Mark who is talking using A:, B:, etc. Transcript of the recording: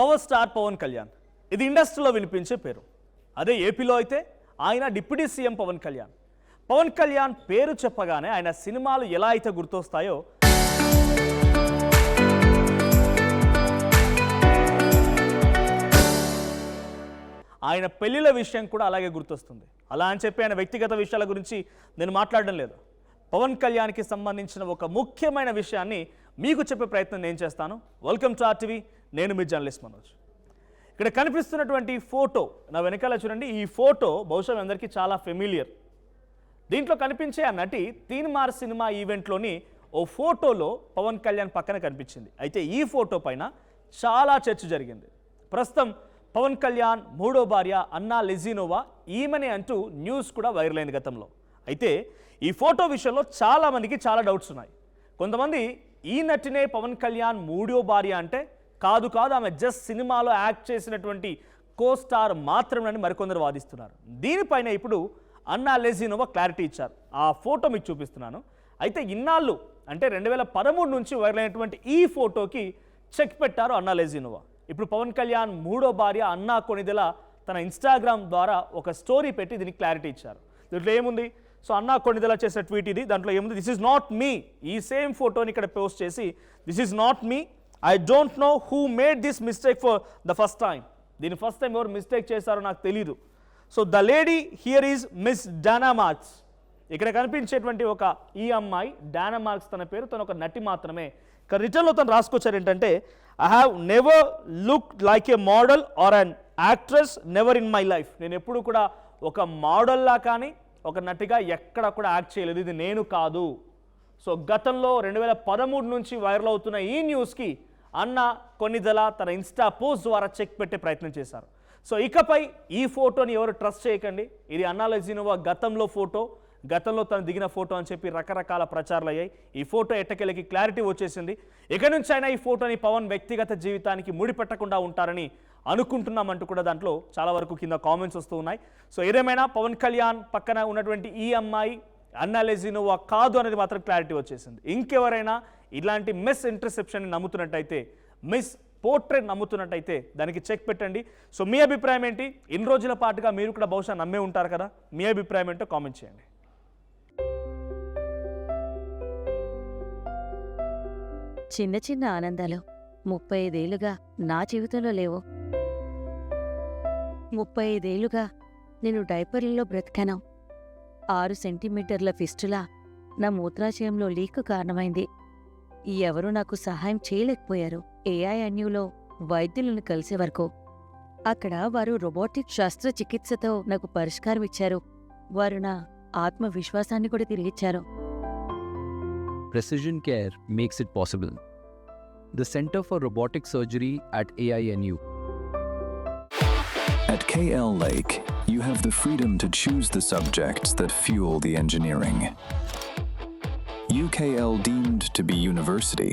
A: Power star Pawan Kalyan. ఇది ఇండస్ట్రీలో వినిపించే పేరు. అదే ఏపీలో అయితే ఆయన డిప్యూటీ సీఎం పవన్ కళ్యాణ్. పవన్ కళ్యాణ్ పేరు చెప్పగానే ఆయన సినిమాలు ఎలా అయితే గుర్తొస్తాయో ఆయన పెళ్లిల విషయం కూడా అలాగే గుర్తొస్తుంది. అలా అని చెప్పి ఆయన వ్యక్తిగత విషయాల గురించి నేను మాట్లాడడం లేదు. పవన్ కళ్యాణ్కి సంబంధించిన ఒక ముఖ్యమైన విషయాన్ని మీకు చెప్పే ప్రయత్నం నేను చేస్తాను. Welcome to RTV. నేను మీ జర్నలిస్ట్ మనోజ్. ఇక్కడ కనిపిస్తున్నటువంటి ఫోటో నా వెనకాల చూడండి. ఈ ఫోటో బహుశా మీ అందరికీ చాలా ఫెమిలియర్. దీంట్లో కనిపించే ఆ నటి తీన్మార్ సినిమా ఈవెంట్లోని ఓ ఫోటోలో పవన్ కళ్యాణ్ పక్కన కనిపించింది. అయితే ఈ ఫోటో పైన చాలా చర్చ జరిగింది. ప్రస్తుతం పవన్ కళ్యాణ్ మూడో భార్య అన్నా లెజినోవా ఈమెనే అంటూ న్యూస్ కూడా వైరల్ అయింది గతంలో. అయితే ఈ ఫోటో విషయంలో చాలామందికి చాలా డౌట్స్ ఉన్నాయి. కొంతమంది ఈ నటినే పవన్ కళ్యాణ్ మూడో భార్య అంటే కాదు ఆమె జస్ట్ సినిమాలో యాక్ట్ చేసినటువంటి కో స్టార్ మాత్రమేనని మరికొందరు వాదిస్తున్నారు. దీనిపైన ఇప్పుడు అన్నా లెజినోవా క్లారిటీ ఇచ్చారు. ఆ ఫోటో మీకు చూపిస్తున్నాను. అయితే ఇన్నాళ్ళు అంటే 2013 నుంచి వైరల్ అయినటువంటి ఈ ఫోటోకి చెక్ పెట్టారు అన్నా లెజినోవా. ఇప్పుడు పవన్ కళ్యాణ్ మూడో భార్య అన్నా కొణిదెల తన ఇన్స్టాగ్రామ్ ద్వారా ఒక స్టోరీ పెట్టి దీనికి క్లారిటీ ఇచ్చారు. దీంట్లో ఏముంది? సో అన్నా కొణిదెల చేసిన ట్వీట్ ఇది. దాంట్లో ఏముంది? This is not me. ఈ సేమ్ ఫోటోని ఇక్కడ పోస్ట్ చేసి this is not me, I don't know who made this mistake for the first time. దీని ఫస్ట్ టైం ఎవరు మిస్టేక్ చేశారో నాకు తెలీదు. So the lady here is miss Dana marks. ఇక్కడ కనిపించేటువంటి ఒక ఈ అమ్మాయి డానా మార్క్స్ తన పేరు. తను ఒక నటి మాత్రమే. ఇక రిటర్న్లో తను రాసుకొచ్చారు ఏంటంటే, I have never look like a model or an actress never in my life. నేను ఎప్పుడు కూడా ఒక మోడల్లా కానీ ఒక నటిగా ఎక్కడ కూడా యాక్ట్ చేయలేదు. ఇది నేను కాదు. సో గతంలో 2013 నుంచి వైరల్ అవుతున్న ఈ న్యూస్కి అన్న కొణిదెల తన ఇన్స్టా పోస్ట్ ద్వారా చెక్ పెట్టే ప్రయత్నం చేశారు. సో ఇకపై ఈ ఫోటోని ఎవరు ట్రస్ట్ చేయకండి. ఇది అన్నా లెజినోవా గతంలో తను దిగిన ఫోటో అని చెప్పి రకరకాల ప్రచారాలు అయ్యాయి. ఈ ఫోటో ఎట్టకెళ్ళకి క్లారిటీ వచ్చేసింది. ఇక నుంచి అయినా ఈ ఫోటోని పవన్ వ్యక్తిగత జీవితానికి ముడిపెట్టకుండా ఉంటారని అనుకుంటున్నామంటూ కూడా దాంట్లో చాలా వరకు కింద కామెంట్స్ వస్తూ ఉన్నాయి. సో ఏదేమైనా పవన్ కళ్యాణ్ పక్కన ఉన్నటువంటి ఈ అమ్మాయి అన్నా లెజినోవా కాదు అనేది మాత్రం క్లారిటీ వచ్చేసింది. ఇంకెవరైనా ఇలాంటి మిస్ ఇంటర్సెప్షన్ నమ్ముతున్నట్టయితే, మిస్ పోర్ట్రేట్ నమ్ముతున్నట్టయితే దానికి చెక్ పెట్టండి. సో మీ అభిప్రాయం ఏంటి? ఇన్ని రోజుల పాటుగా మీరు కూడా బహుశా నమ్మే ఉంటారు కదా. మీ అభిప్రాయం ఏంటో కామెంట్ చేయండి.
B: చిన్న చిన్న ఆనందాలు 35 ఏళ్లుగా నా జీవితంలో లేవు. 35 ఏళ్లుగా నేను డైపర్లలో బ్రతికాను. 6 సెంటీమీటర్ల ఫిస్టులా నా మూత్రాశయంలో లీక్ కారణమైంది. ఎవరూ నాకు సహాయం చేయలేకపోయారు. ఏఐఎన్యూలో వైద్యులను కలిసే వరకు. అక్కడ వారు రోబోటిక్ శస్త్రచికిత్సతో నాకు పరిష్కారం ఇచ్చారు. వారు నా ఆత్మవిశ్వాసాన్ని కూడా తిరిగిచ్చారు.
C: Precision Care makes it possible. The Center for Robotic Surgery at AINU.
D: At KL Lake, you have the freedom to choose the subjects that fuel the engineering. UKL deemed to be university